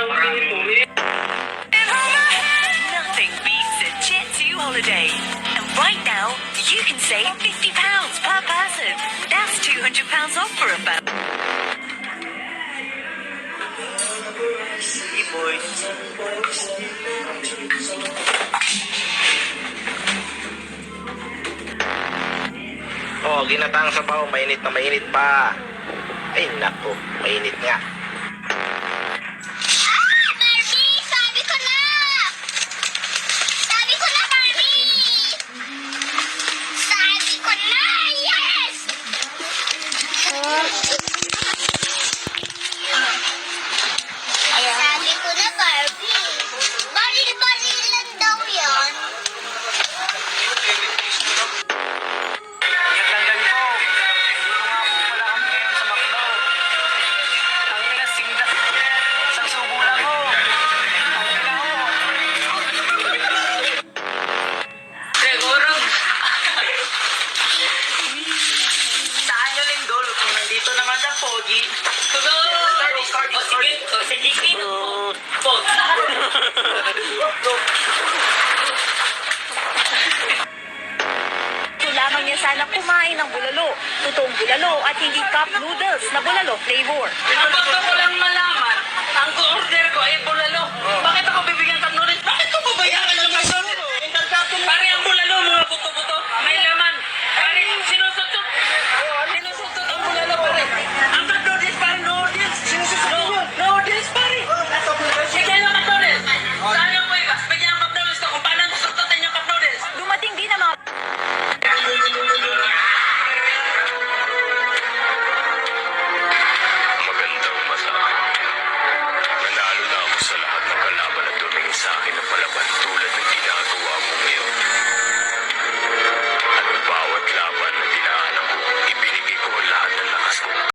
Nothing beats a Jet2 holiday. And right now, you can save £50 per person. That's £200 off for a family. Hey, boys. Oh, ginatang sabaw, mainit na mainit pa. Ay, nako, mainit nga. Barbie! Sabi ko na! Sabi ko na, Barbie! Sabi ko na! Yes! Sabi ko na, Barbie. Baril-baril lang daw yan. Magandang gabi po. Dito nga po pala kami ngayon sa Macdo. Ang ina singda. Isang subo lang ho. Ang ina ho. Siguro. Saan nyo lindol kung nandito naman sa Pogi? Gusto lamang niya sana kumain ng bulalo. Totoong bulalo at hindi cup noodles na bulalo flavor. Ang gusto ko lang malaman, ang order ko ay bulalo. Bakit ako bibigyan ng noodles? Bakit ko babayaran ng mga pare ang bulalo mga